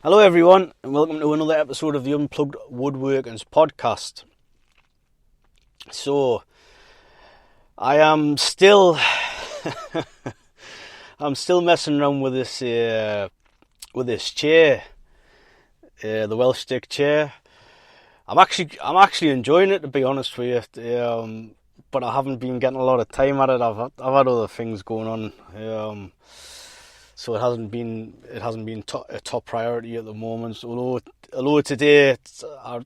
Hello everyone and welcome to another episode of the Unplugged Woodworking's podcast. So, I am still messing around with this chair, the Welsh stick chair. I'm actually enjoying it, to be honest with you, but I haven't been getting a lot of time at it. I've had other things going on. So it hasn't been a top priority at the moment. Although today I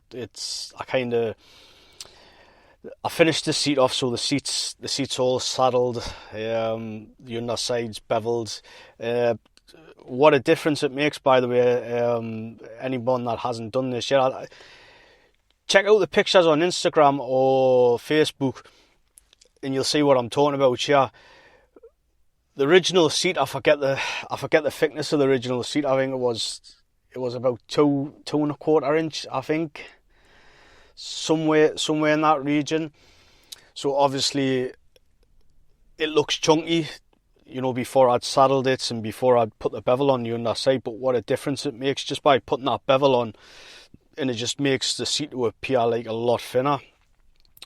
finished the seat off, so the seats all saddled, the underside's beveled. What a difference it makes, by the way. Anyone that hasn't done this yet, check out the pictures on Instagram or Facebook, and you'll see what I'm talking about here. The original seat, I forget the thickness of the original seat. I think it was about 2.25 inch. I think somewhere in that region. So obviously it looks chunky, before I'd saddled it and before I'd put the bevel on the underside. But what a difference it makes just by putting that bevel on, and it just makes the seat to appear like a lot thinner.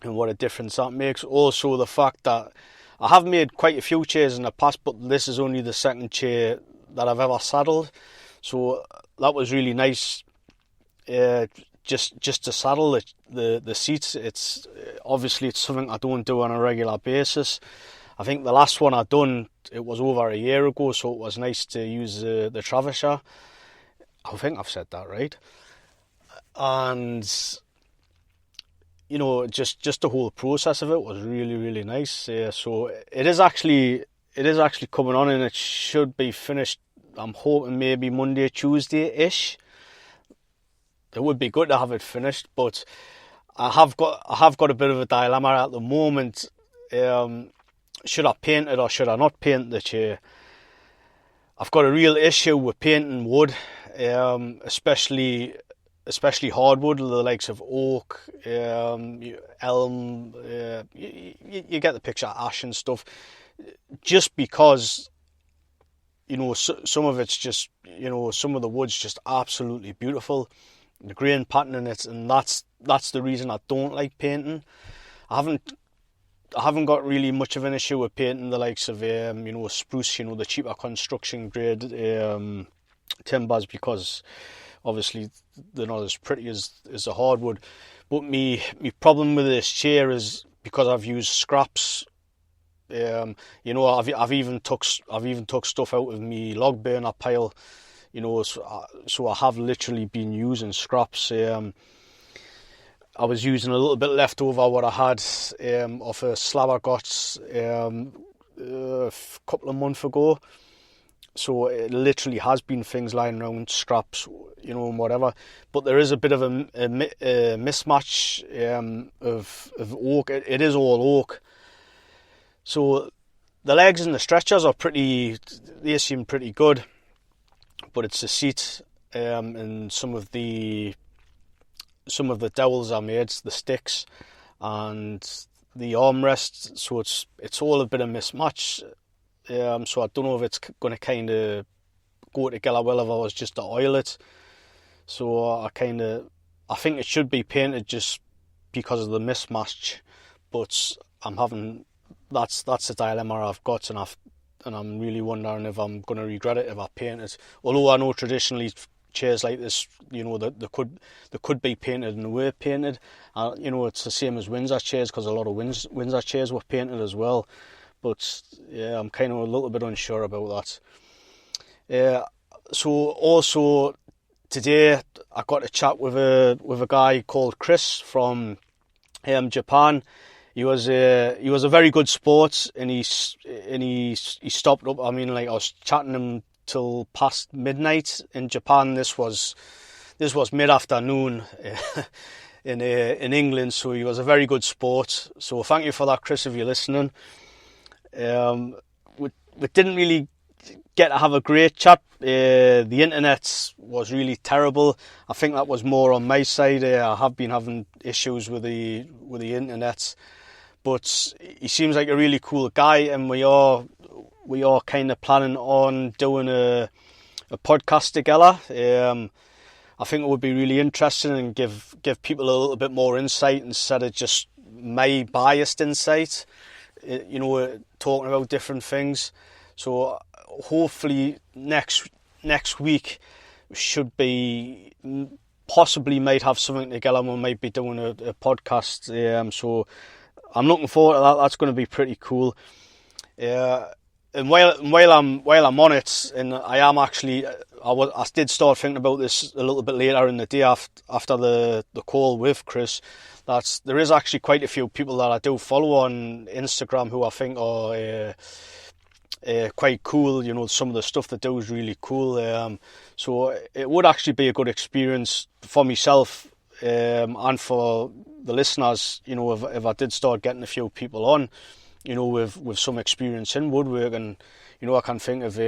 And what a difference that makes. Also the fact that I have made quite a few chairs in the past, but this is only the second chair that I've ever saddled. So that was really nice, just to saddle the seats. It's something I don't do on a regular basis. I think the last one I done, it was over a year ago, so it was nice to use the Travisher. I think I've said that right. And just the whole process of it was really, really nice. So it is actually coming on, and it should be finished. I'm hoping maybe Monday, Tuesday-ish. It would be good to have it finished, but I have got a bit of a dilemma at the moment. Should I paint it or should I not paint the chair? I've got a real issue with painting wood, especially hardwood, the likes of oak, elm, you get the picture, ash and stuff, just because, some of it's just, some of the wood's just absolutely beautiful, the grain pattern in it, and that's the reason I don't like painting. I haven't got really much of an issue with painting the likes of, spruce, the cheaper construction grade timbers, because obviously they're not as pretty as the hardwood. But me problem with this chair is because I've used scraps. I've even took stuff out of me log burner pile. So I have literally been using scraps. I was using a little bit left over what I had off a slab I got a couple of months ago. So it literally has been things lying around, scraps, and whatever. But there is a bit of a mismatch of oak. It is all oak. So the legs and the stretchers they seem pretty good. But it's the seat and some of the dowels I made, the sticks, and the armrest. So it's all a bit of mismatch. So I don't know if it's going to kind of go together well if I was just to oil it. So I think it should be painted just because of the mismatch. But that's the dilemma I've got, and I'm really wondering if I'm going to regret it if I paint it. Although I know traditionally chairs like this, they could be painted and were painted. It's the same as Windsor chairs, because a lot of Windsor chairs were painted as well. But yeah, I'm kind of a little bit unsure about that. So also today I got to chat with a guy called Chris from Japan. He was a very good sport, and he stopped up. I mean, like, I was chatting to him till past midnight in Japan. This was mid-afternoon in England. So he was a very good sport. So thank you for that, Chris, if you're listening. We didn't really get to have a great chat. The internet was really terrible. I think that was more on my side. I have been having issues with the internet, but he seems like a really cool guy, and we are kind of planning on doing a podcast together. I think it would be really interesting and give people a little bit more insight instead of just my biased insight, talking about different things. So hopefully next week should be, possibly might have something together. We might be doing a podcast. So I'm looking forward to that. That's going to be pretty cool. And while I'm on it, and I am actually, I did start thinking about this a little bit later in the day after the call with Chris. There is actually quite a few people that I do follow on Instagram who I think are quite cool. Some of the stuff they do is really cool. So it would actually be a good experience for myself and for the listeners. If I did start getting a few people on, with some experience in woodworking, I can think of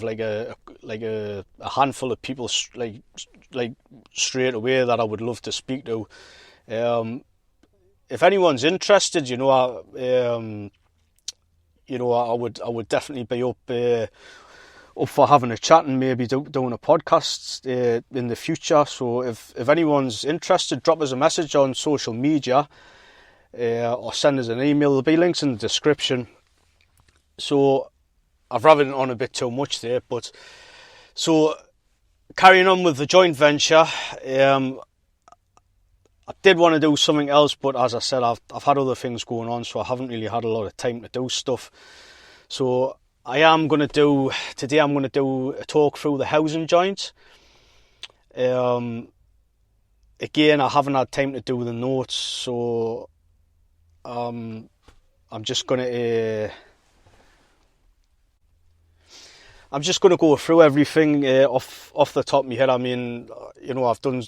like a handful of people like straight away that I would love to speak to. If anyone's interested, I would definitely be up for having a chat and maybe doing a podcast in the future. So if anyone's interested, drop us a message on social media. Or send us an email. There'll be links in the description. So I've rabbited on a bit too much there, but so carrying on with the joint venture, I did want to do something else, but as I said, I've had other things going on, so I haven't really had a lot of time to do stuff. So today I'm going to do a talk through the housing joint. Again, I haven't had time to do the notes, so I'm just gonna go through everything off the top of my head. I mean, I've done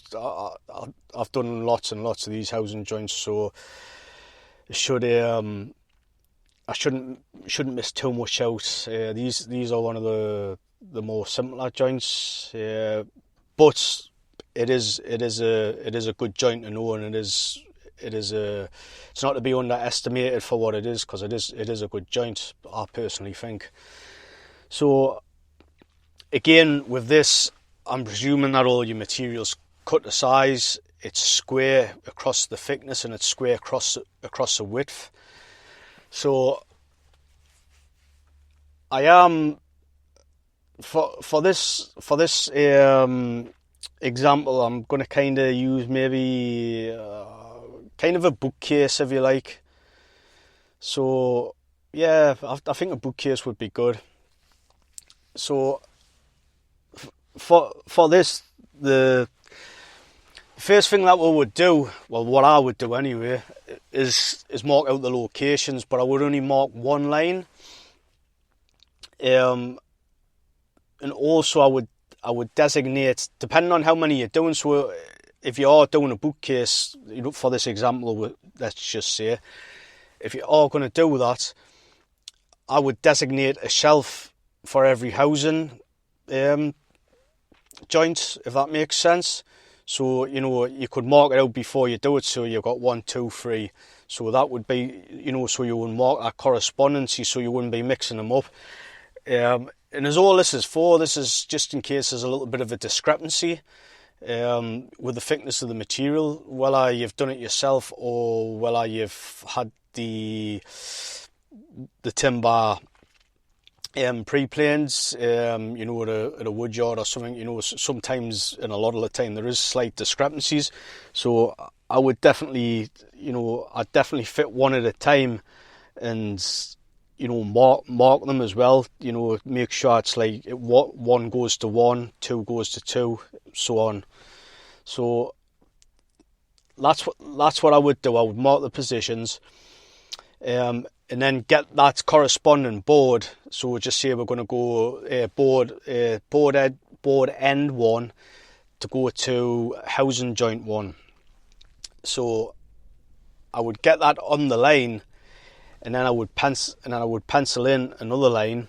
lots and lots of these housing joints, so I shouldn't miss too much out. These are one of the more simpler joints, but it is a good joint to know, and it's not to be underestimated for what it is, because it is a good joint, I personally think. So again, with this, I'm presuming that all your materials cut to size. It's square across the thickness and it's square across the width. So I am for this example, I'm going to kind of use maybe kind of a bookcase, if you like. So yeah, I think a bookcase would be good. So for this, the first thing that we would do, well, what I would do anyway, is mark out the locations, but I would only mark one line. And also I would designate, depending on how many you're doing. So if you are doing a bookcase, for this example, let's just say, if you are going to do that, I would designate a shelf for every housing joint, if that makes sense. So, you could mark it out before you do it, so you've got 1, 2, 3. So that would be, so you would mark that correspondence, so you wouldn't be mixing them up. And as all this is just in case there's a little bit of a discrepancy with the thickness of the material, whether you've done it yourself or whether you've had the timber pre-planes, at a wood yard or something. Sometimes, and a lot of the time, there is slight discrepancies. So I would definitely, I'd definitely fit one at a time, and mark them as well. Make sure it's like one goes to 1, 2 goes to 2, so on. So that's what I would do. I would mark the positions, and then get that corresponding board. So we'll just say we're going to go board end 1 to go to housing joint 1. So I would get that on the line, and then I would pencil in another line,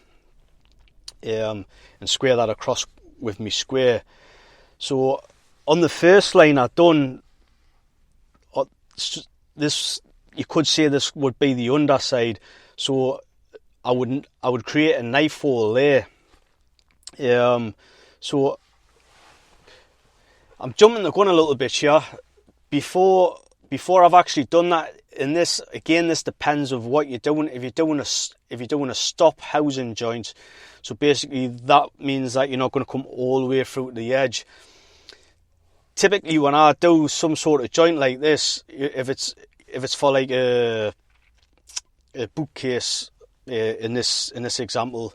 and square that across with me square. So on the first line I've done this. You could say this would be the underside. So I would create a knife hole there. So I'm jumping the gun a little bit here. Before I've actually done that, in this again, this depends of what you're doing. If you're doing a stop housing joint, so basically that means that you're not going to come all the way through to the edge. Typically, when I do some sort of joint like this, if it's for like a bookcase, in this example,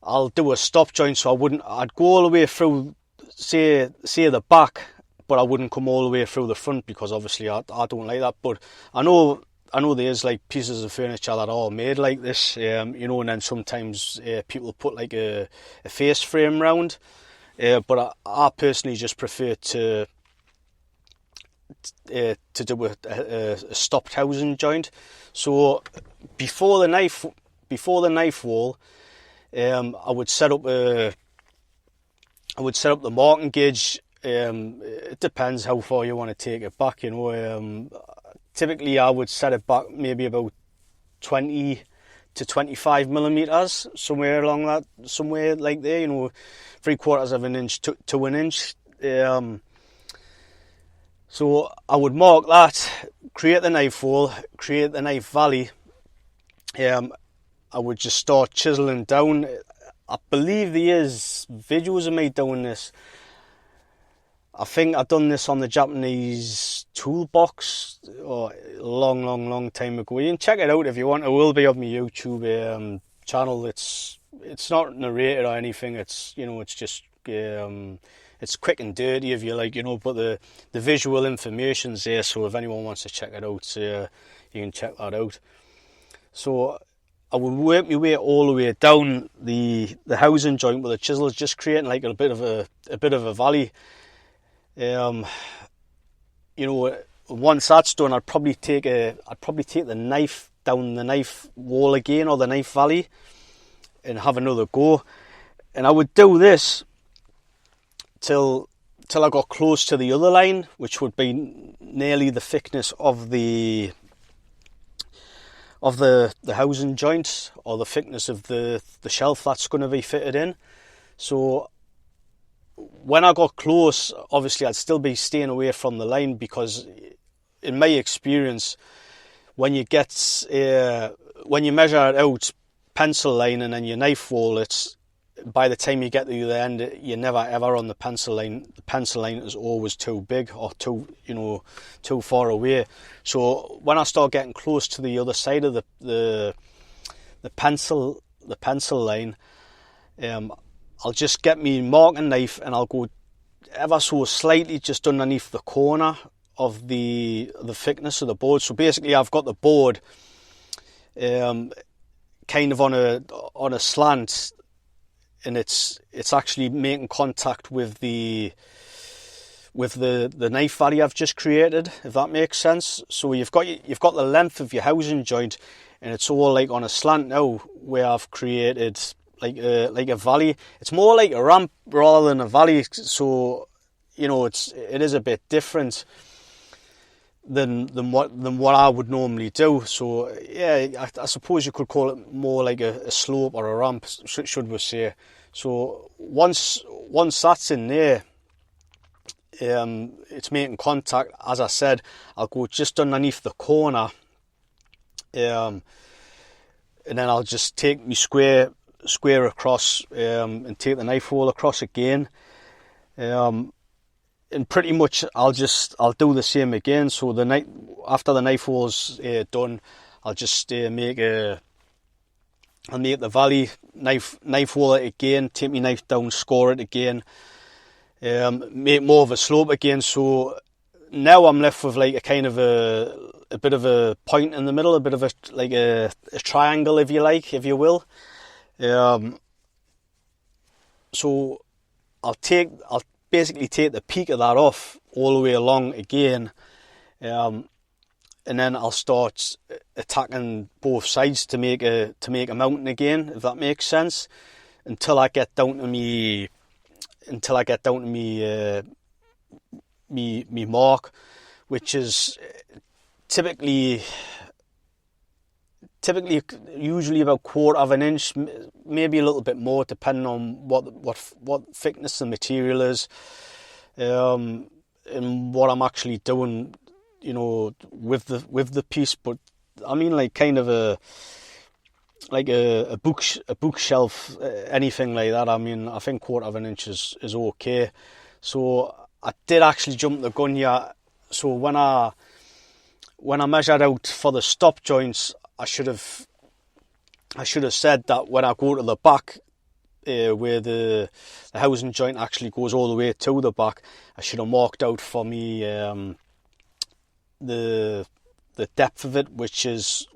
I'll do a stop joint. So I'd go all the way through, say the back, but I wouldn't come all the way through the front, because obviously I don't like that. But I know there's like pieces of furniture that are made like this, and then sometimes people put like a face frame round, but I personally just prefer to do a stopped housing joint. So before the knife wall, I would set up the marking gauge. It depends how far you want to take it back. Typically I would set it back maybe about 20 to 25 millimeters, somewhere along that, somewhere like there. 3/4 of an inch to an inch. So I would mark that, create the knife wall, create the knife valley. I would just start chiseling down. I believe there is videos of me doing this. I think I've done this on the Japanese toolbox a long time ago. You can check it out if you want. It will be on my YouTube channel. It's not narrated or anything. It's it's just it's quick and dirty, if you like, but the visual information's there. So if anyone wants to check it out, you can check that out. So I would work my way all the way down the housing joint with the chisel, just creating like a bit of a valley. Once that's done, I'd probably take the knife down the knife wall again, or the knife valley, and have another go. And I would do this till I got close to the other line, which would be nearly the thickness of the housing joint, or the thickness of the shelf that's going to be fitted in. So when I got close, obviously I'd still be staying away from the line, because in my experience, when you measure it out, pencil line, and then your knife wall, by the time you get to the other end, you're never ever on the pencil line. The pencil line is always too big, or too far away. So when I start getting close to the other side of the pencil line, I'll just get me marking knife, and I'll go ever so slightly just underneath the corner of the thickness of the board. So basically, I've got the board kind of on a slant, and it's actually making contact with the knife valley I've just created, if that makes sense. So you've got the length of your housing joint, and it's all like on a slant now, where I've created like a valley. It's more like a ramp rather than a valley. So it is a bit different than what I would normally do. So yeah, I suppose you could call it more like a slope or a ramp, should we say. So once that's in there, it's making contact. As I said, I'll go just underneath the corner, and then I'll just take my square across, and take the knife wall across again, and pretty much I'll do the same again. So after the knife wall's done, I'll just I'll make the valley, knife wall it again, take my knife down, score it again, make more of a slope again. So now I'm left with like a kind of a bit of a point in the middle, a bit of a triangle, if you will. So I'll basically take the peak of that off all the way along again, and then I'll start attacking both sides to make a mountain again, if that makes sense, until I get down to me mark, which is typically typically usually about 1/4 of an inch, maybe a little bit more depending on what thickness the material is, and what I'm actually doing, with the piece. But I mean, like kind of a bookshelf, anything like that. I mean, I think 1/4 of an inch is okay. So I did actually jump the gun here. So when I measured out for the stop joints, I should have said that when I go to the back, where the housing joint actually goes all the way to the back, I should have marked out for me the depth of it, which is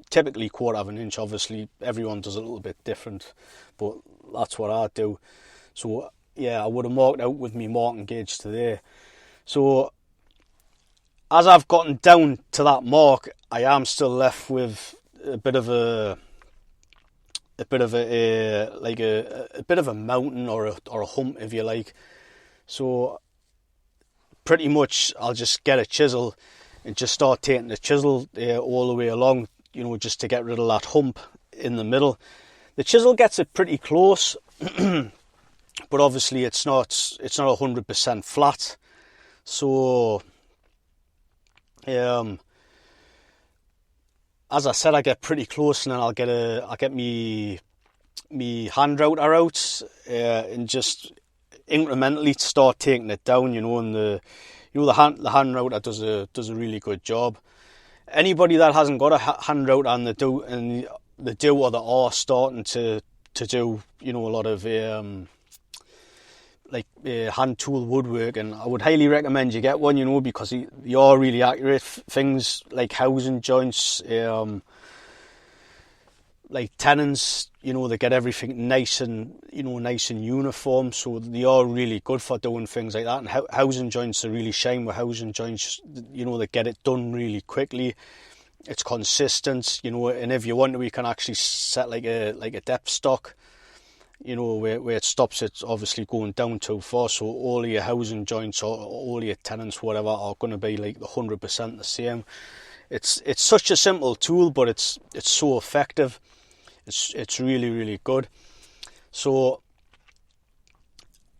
typically 1/4 of an inch. Obviously, everyone does it a little bit different, but that's what I do. So yeah, I would have marked out with me marking gauge today. So as I've gotten down to that mark, I am still left with a bit of a mountain or a hump, if you like. So pretty much I'll just get a chisel and just start taking the chisel all the way along, just to get rid of that hump in the middle. The chisel gets it pretty close, but obviously it's not 100% flat. So as I said, I get pretty close, and then I'll get me hand router out, and just incrementally start taking it down, and the hand router does a really good job. Anybody that hasn't got a hand router and they do or they are starting to do, a lot of hand tool woodwork, and I would highly recommend you get one, because they are really accurate. Things like housing joints, like tenons, they get everything nice and uniform, so they are really good for doing things like that. And housing joints are really shine with housing joints, they get it done really quickly. It's consistent, and if you want to, we can actually set like a depth stock, where it stops it obviously going down too far. So all of your housing joints or all of your tenons, whatever, are going to be like 100% the same. It's such a simple tool, but it's so effective. It's really, really good. So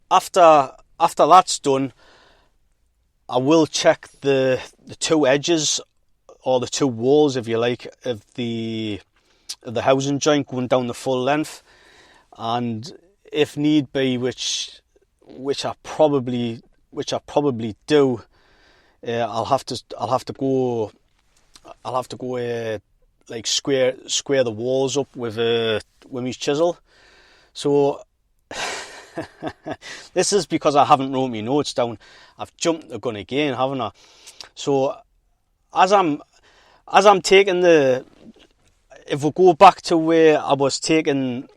after that's done, I will check the two edges, or the two walls, if you like, of the housing joint going down the full length. And if need be, which I probably do, I'll have to go like square the walls up with my chisel. So this is because I haven't wrote my notes down. I've jumped the gun again, haven't I? So as I'm taking if we go back to where I was taking,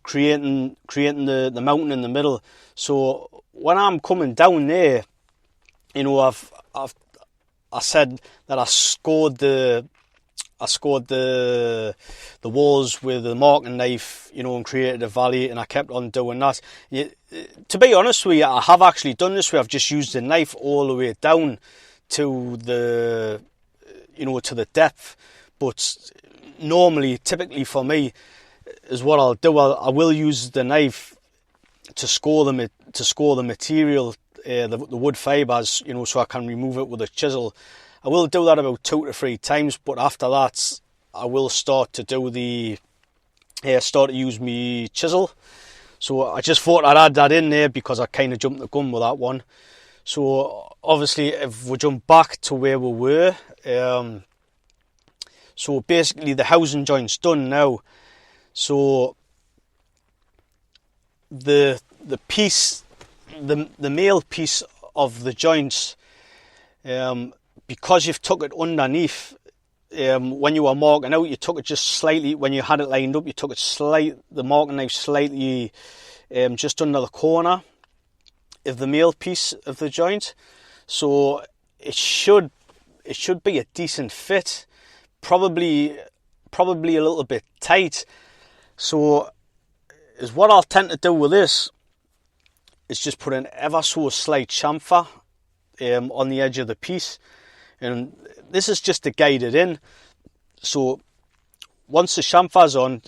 creating the mountain in the middle. So when I'm coming down there, I said that I scored the walls with a marking knife, and created a valley, and I kept on doing that. To be honest with you, I have actually done this where I've just used the knife all the way down to the depth. But typically for me, is what I'll do. I will use the knife to score the material, the wood fibres, so I can remove it with a chisel. I will do that about 2 to 3 times, but after that, I will start to use my chisel. So I just thought I'd add that in there because I kind of jumped the gun with that one. So obviously, if we jump back to where we were, so basically the housing joint's done now. So the piece, the male piece of the joints, because you've took it underneath, when you were marking out, you took it just slightly, when you had it lined up, you took it the marking knife slightly just under the corner of the male piece of the joint. So it should be a decent fit, probably a little bit tight. So is what I'll tend to do with this is just put an ever so slight chamfer on the edge of the piece, and this is just to guide it in. So once the chamfer's on,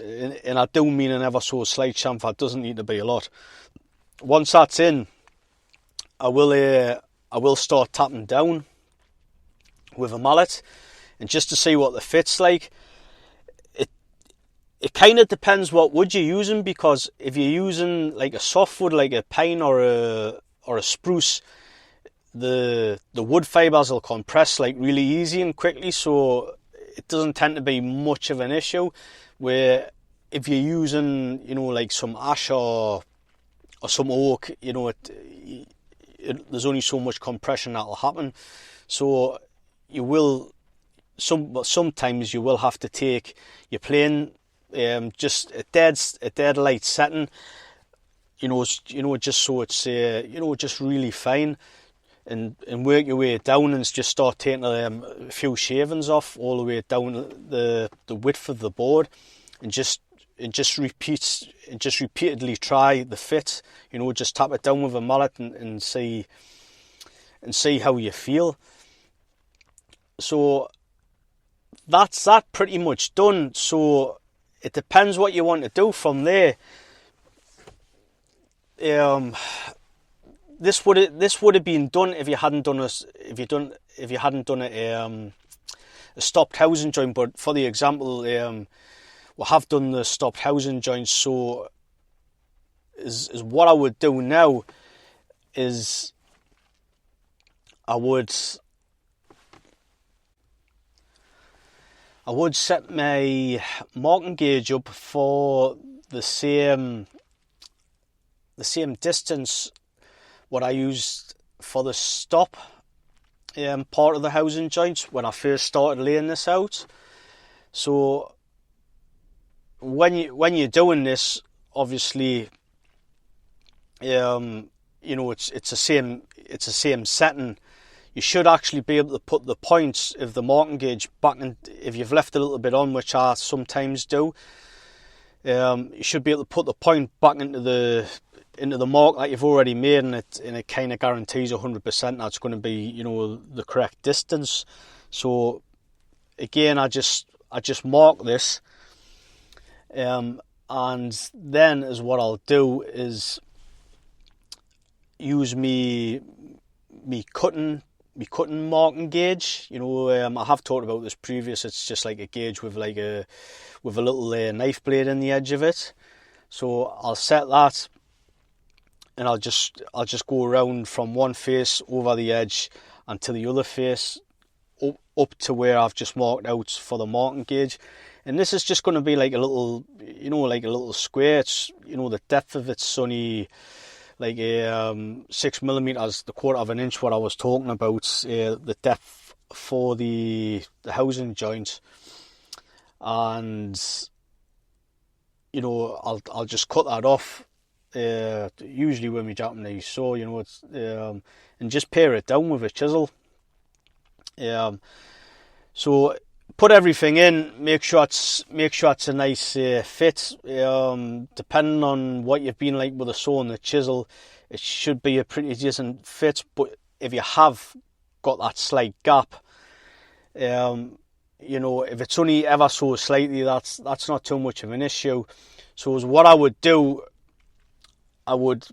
and I do mean an ever so slight chamfer, it doesn't need to be a lot. Once that's in, I will start tapping down with a mallet, and just to see what the fit's like. It kind of depends what wood you're using, because if you're using like a softwood, like a pine or a spruce, the wood fibres will compress like really easy and quickly, so it doesn't tend to be much of an issue. Where if you're using, like some ash or some oak, there's only so much compression that'll happen. So you will sometimes you will have to take your plane just a dead light setting, just so it's just really fine, and work your way down and just start taking a few shavings off all the way down the width of the board, and just repeatedly try the fit. Just tap it down with a mallet and see how you feel. So that's that pretty much done. So it depends what you want to do from there. This would have been done if you hadn't done a stopped housing joint. But for the example, we have done the stopped housing joint. So is what I would do now is I would set my marking gauge up for the same distance what I used for the stop part of the housing joint when I first started laying this out. So when you're doing this, obviously, it's the same setting. You should actually be able to put the points of the marking gauge back in, if you've left a little bit on, which I sometimes do. You should be able to put the point back into the mark that you've already made, and it kind of guarantees 100% that's going to be the correct distance. So again, I just mark this, and then is what I'll do is use me cutting marking gauge. I have talked about this previous. It's just like a gauge with a little knife blade in the edge of it. So I'll set that, and I'll just go around from one face over the edge and to the other face up to where I've just marked out for the marking gauge. And this is just going to be like a little square. It's the depth of it's only like 6mm, the quarter of an inch, what I was talking about, the depth for the housing joint. And I'll just cut that off, usually with my Japanese saw, it's and just pare it down with a chisel. So put everything in, make sure it's a nice fit. Depending on what you've been like with the saw and the chisel, it should be a pretty decent fit. But if you have got that slight gap, if it's only ever so slightly, that's not too much of an issue. So as what I would do, I would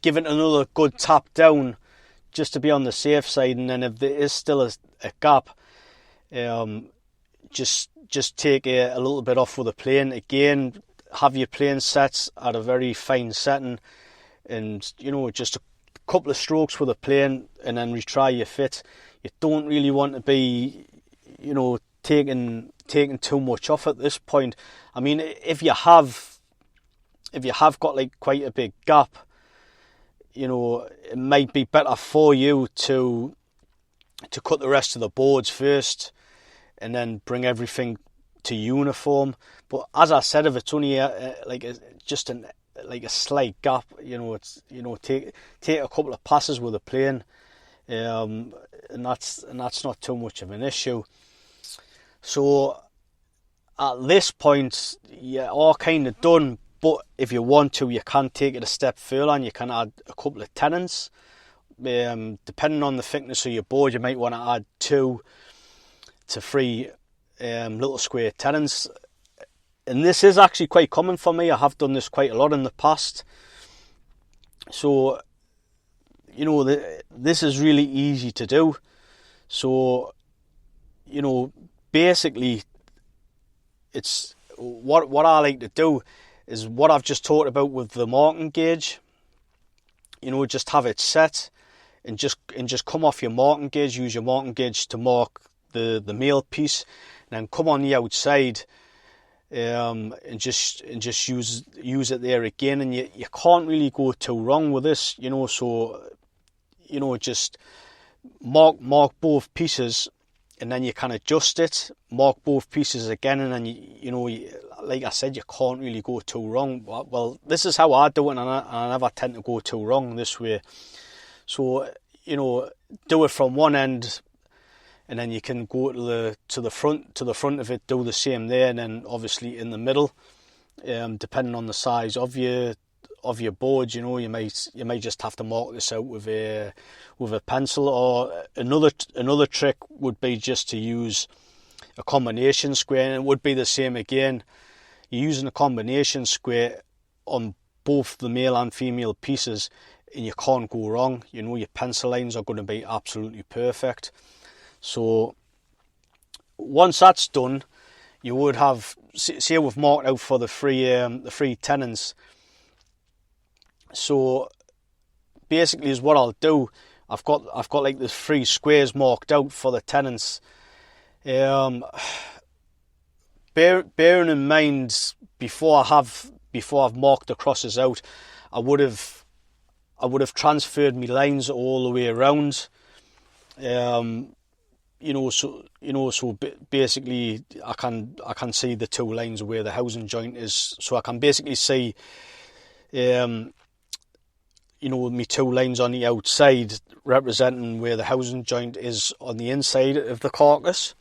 give it another good tap down just to be on the safe side, and then if there is still a gap, just take a little bit off with a plane. Again, have your plane set at a very fine setting, and just a couple of strokes with a plane, and then retry your fit. You don't really want to be taking too much off at this point. I mean, if you have got like quite a big gap, it might be better for you to cut the rest of the boards first and then bring everything to uniform. But as I said, if it's only a slight gap, take a couple of passes with a plane, and that's not too much of an issue. So at this point, you are kind of done. But if you want to, you can take it a step further and you can add a couple of tenons. Depending on the thickness of your board, you might want to add 2 to 3 little square tenons. And this is actually quite common for me. I have done this quite a lot in the past. So, you know, this is really easy to do. So, you know, basically, it's what I like to do is what I've just talked about with the marking gauge. You know, just have it set and just come off your marking gauge. Use your marking gauge to mark the male piece, and then come on the outside, and just use it there again. And you can't really go too wrong with this. You know, so you know, just mark both pieces, and then you can adjust it. Mark both pieces again, and then you know, like I said, you can't really go too wrong. Well, this is how I do it, and I never tend to go too wrong this way. So, you know, do it from one end, and then you can go to the front of it, do the same there, and then obviously in the middle, depending on the size of your board, you know, you may just have to mark this out with a pencil. Or another trick would be just to use a combination square, and it would be the same again. You're using a combination square on both the male and female pieces, and you can't go wrong. You know, your pencil lines are going to be absolutely perfect. So once that's done, you would have, say we've marked out for the three tenons. So basically is what I'll do. I've got like the 3 squares marked out for the tenons. Bearing in mind, before I've marked the crosses out, I would have transferred my lines all the way around. So basically I can see the 2 lines where the housing joint is. So I can basically see, my 2 lines on the outside representing where the housing joint is on the inside of the carcass.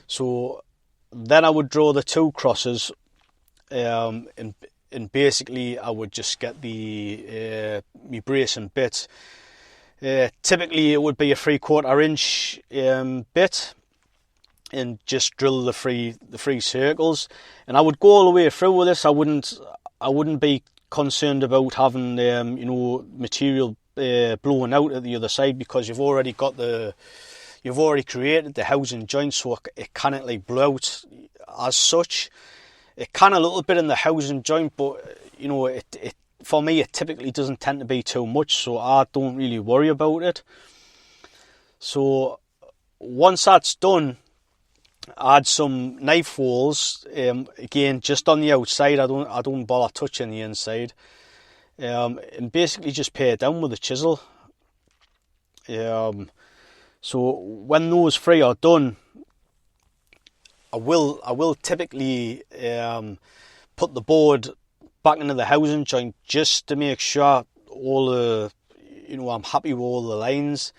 So then I would draw the 2 crosses, and basically I would just get the my bracing bit. Typically it would be a 3/4 inch bit, and just drill the three circles. And I would go all the way through with this. I wouldn't be concerned about having material blowing out at the other side, because you've already created the housing joint, so it cannot like blow out as such. It can a little bit in the housing joint, but you know, it for me it typically doesn't tend to be too much, so I don't really worry about it. So once that's done, add some knife holes, again just on the outside. I don't bother touching the inside, and basically just pare it down with a chisel. So when those 3 are done, I will typically put the board back into the housing joint, just to make sure I'm happy with all the lines.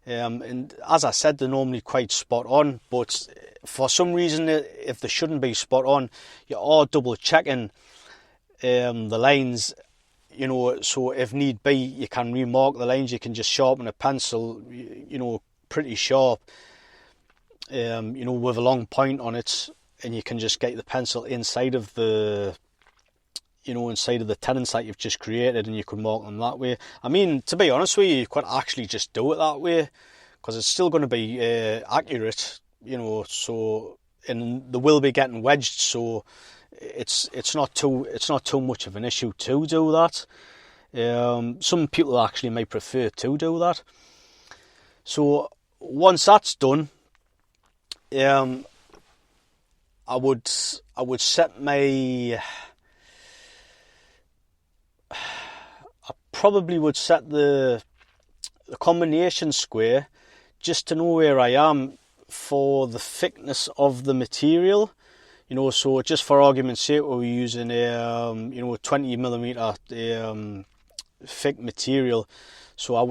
And as I said, they're normally quite spot on, but for some reason, if they shouldn't be spot on, you are double checking the lines. You know, so if need be, you can remark the lines. You can just sharpen a pencil, pretty sharp, with a long point on it, and you can just get the pencil inside of the tenons that you've just created, and you can mark them that way. I mean, to be honest with you could actually just do it that way, because it's still going to be accurate, so, and they will be getting wedged, so it's not too much of an issue to do that. Some people actually may prefer to do that. So once that's done, I would set my... I probably would set the combination square just to know where I am for the thickness of the material. So just for argument's sake, we're using 20mm thick material. So I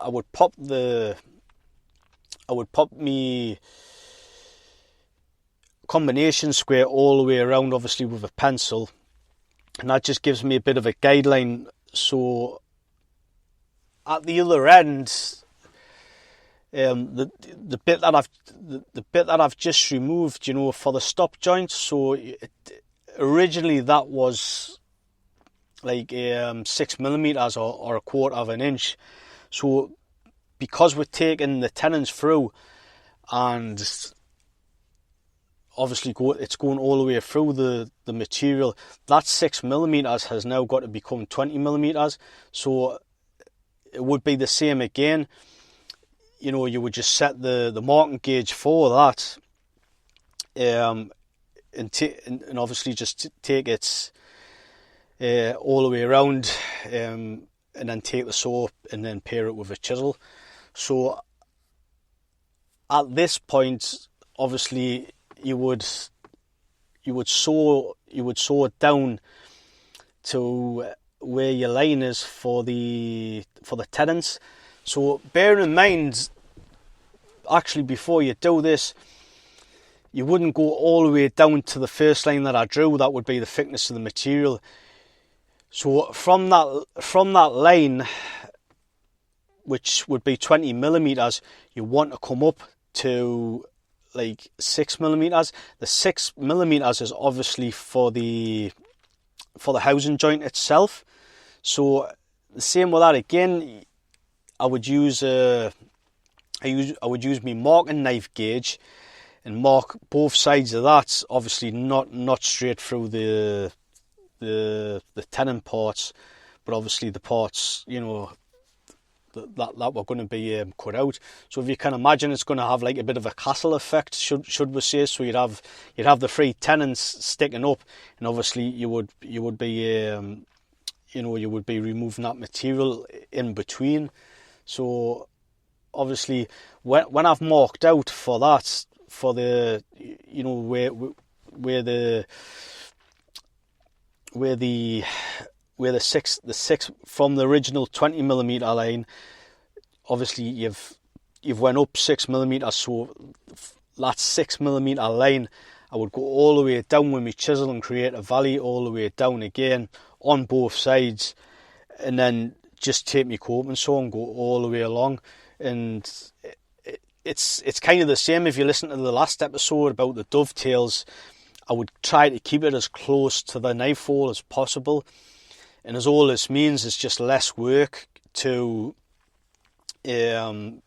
would pop me combination square all the way around, obviously with a pencil, and that just gives me a bit of a guideline. So at the other end, the bit that I've just removed, for the stop joint. So originally that was like 6mm or a quarter of an inch. So because we're taking the tenons through, and obviously it's going all the way through the material, that 6mm has now got to become 20mm. So it would be the same again. You would just set the marking gauge for that, and obviously just take it all the way around, and then take the saw and then pair it with a chisel. So at this point, obviously you would saw it down to where your line is for the tenons. So bear in mind, actually, before you do this, you wouldn't go all the way down to the first line that I drew. That would be the thickness of the material. So from that line, which would be 20mm, you want to come up to like 6mm. The 6mm is obviously for the housing joint itself. So the same with that again. I would use my marking knife gauge and mark both sides of that. Obviously not straight through the tenon parts, but obviously the parts that were going to be cut out. So if you can imagine, it's going to have like a bit of a castle effect, should we say. So you'd have the three tenons sticking up, and obviously you would be removing that material in between. So obviously when I've marked out for that, for the where the six from the original 20mm line, obviously you've went up 6mm. So that 6mm line, I would go all the way down with my chisel and create a valley all the way down again on both sides, and then just take my coping saw and go all the way along. And it's kind of the same if you listen to the last episode about the dovetails. I would try to keep it as close to the knife hole as possible, and as all this means is just less work to to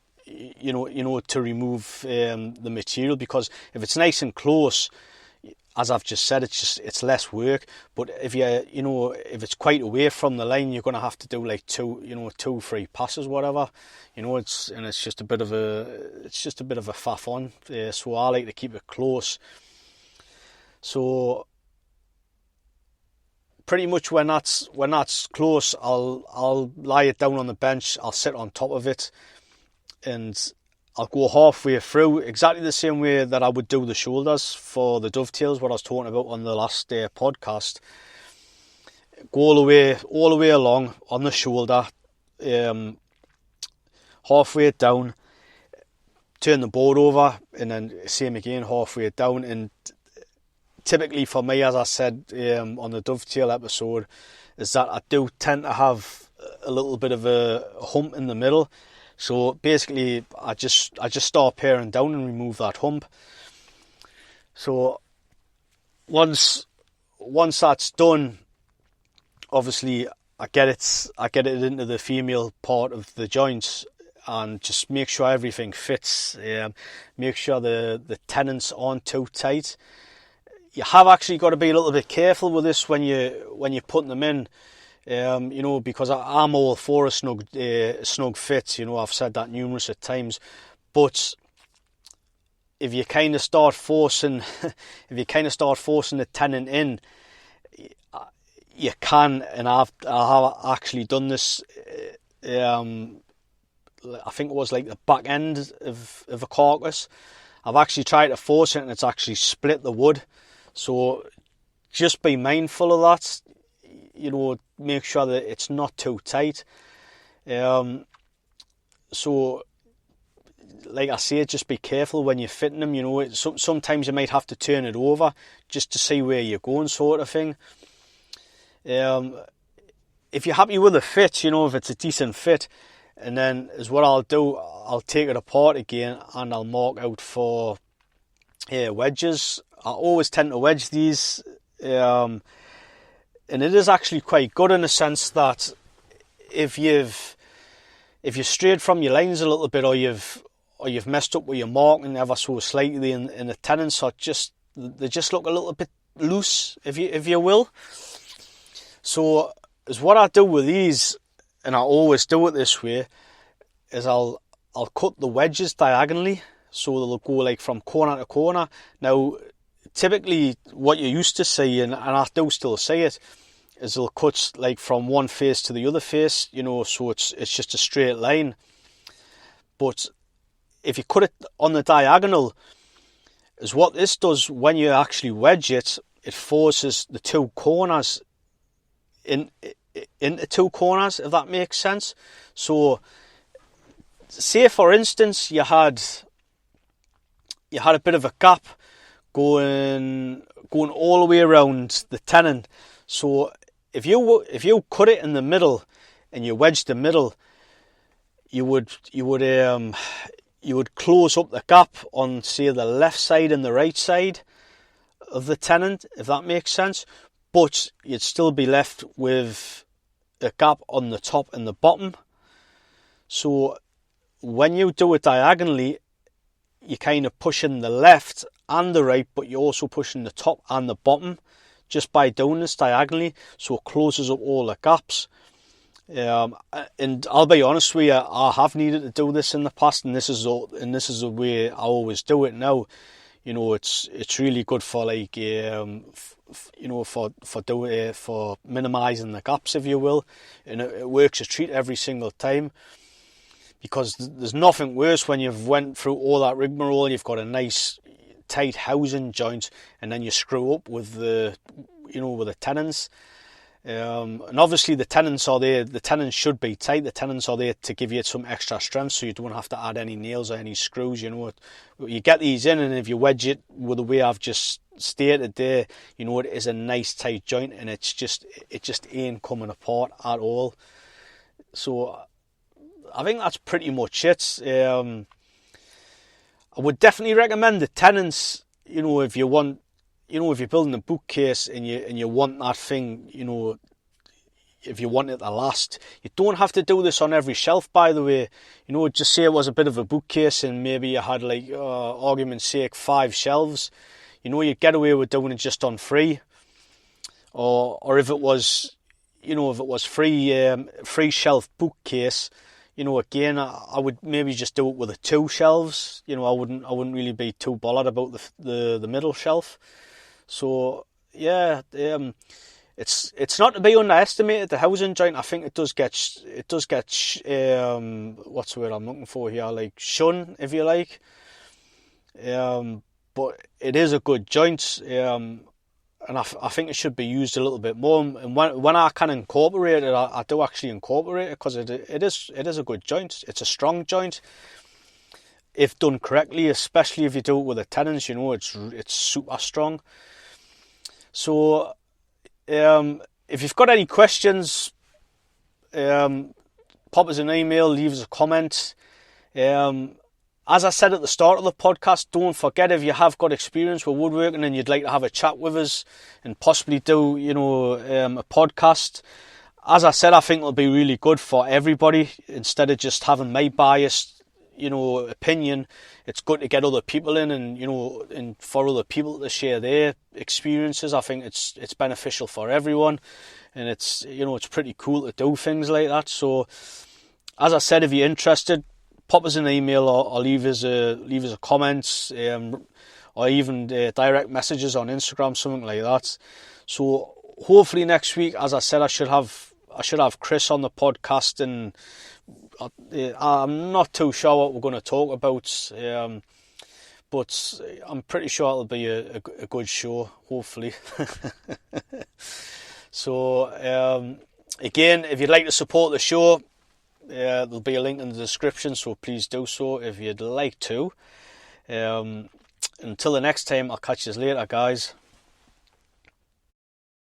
remove the material, because if it's nice and close, as I've just said, it's less work. But if if it's quite away from the line, you're going to have to do like 2-3 passes, whatever. It's just a bit of a faff on. So I like to keep it close. So pretty much when that's close, I'll lie it down on the bench. I'll sit on top of it, and I'll go halfway through, exactly the same way that I would do the shoulders for the dovetails, what I was talking about on the last podcast. Go all the way along on the shoulder, halfway down, turn the board over, and then same again, halfway down. And typically for me, as I said on the dovetail episode, is that I do tend to have a little bit of a hump in the middle. So basically, I just start paring down and remove that hump. So once that's done, obviously I get it into the female part of the joints, and just make sure everything fits. Make sure the tenons aren't too tight. You have actually got to be a little bit careful with this when you're putting them in. Because I'm all for a snug fit. I've said that numerous times. But if you kind of start forcing the tenon in, you can. And I've actually done this. I think it was like the back end of a carcass. I've actually tried to force it, and it's actually split the wood. So just be mindful of that. Make sure that it's not too tight. So, like I say, just be careful when you're fitting them. Sometimes you might have to turn it over just to see where you're going, sort of thing. If you're happy with the fit, if it's a decent fit, and then is what I'll do, I'll take it apart again and I'll mark out for wedges. I always tend to wedge these and it is actually quite good in the sense that if you've strayed from your lines a little bit, or you've messed up with your marking ever so slightly, and the tenons they just look a little bit loose, if you will. So is what I do with these, and I always do it this way, is I'll cut the wedges diagonally, so they'll go like from corner to corner. Now, typically what you used to see, and I do still see it, is they'll cut like from one face to the other face, so it's just a straight line. But if you cut it on the diagonal, is what this does when you actually wedge it, it forces the two corners into two corners, if that makes sense. So say for instance you had a bit of a gap going all the way around the tenon. So if you cut it in the middle and you wedge the middle, you would close up the gap on, say, the left side and the right side of the tenon, if that makes sense. But you'd still be left with a gap on the top and the bottom. So when you do it diagonally, you're kind of pushing the left and the right, but you're also pushing the top and the bottom just by doing this diagonally, so it closes up all the gaps. And I'll be honest with you, I have needed to do this in the past, and this is the way I always do it now. It's really good for like for minimising the gaps, if you will, and it works a treat every single time. Because there's nothing worse when you've went through all that rigmarole, you've got a nice tight housing joint, and then you screw up with the tenons. And obviously the tenons are there. The tenons should be tight. The tenons are there to give you some extra strength, so you don't have to add any nails or any screws. You get these in, and if you wedge it with the way I've just stated there, it is a nice tight joint, and it just ain't coming apart at all. So I think that's pretty much it. I would definitely recommend the tenons, if you want, if you're building a bookcase and you want that thing, if you want it to last. You don't have to do this on every shelf, by the way. Just say it was a bit of a bookcase and maybe you had, like, argument's sake, 5 shelves. You'd get away with doing it just on 3. Or if it was, free shelf bookcase, again, I would maybe just do it with the 2 shelves. I wouldn't really be too bothered about the middle shelf. So yeah, it's not to be underestimated, the housing joint. I think it does get what's the word I'm looking for here, like shun, if you like. But it is a good joint. And I think it should be used a little bit more. And when I can incorporate it, I do actually incorporate it, because it is a good joint. It's a strong joint if done correctly, especially if you do it with the tenons. It's super strong. So if you've got any questions, pop us an email, leave us a comment. As I said at the start of the podcast, don't forget, if you have got experience with woodworking and you'd like to have a chat with us and possibly do, a podcast, as I said, I think it'll be really good for everybody. Instead of just having my biased, opinion, it's good to get other people in, and for other people to share their experiences. I think it's beneficial for everyone, and it's pretty cool to do things like that. So, as I said, if you're interested, pop us an email or leave us a comment, or even direct messages on Instagram, something like that. So hopefully next week, as I said, I should have Chris on the podcast, and I'm not too sure what we're going to talk about, but I'm pretty sure it'll be a good show, hopefully. So again, if you'd like to support the show, there'll be a link in the description, so please do so if you'd like to. Until the next time, I'll catch you later, guys.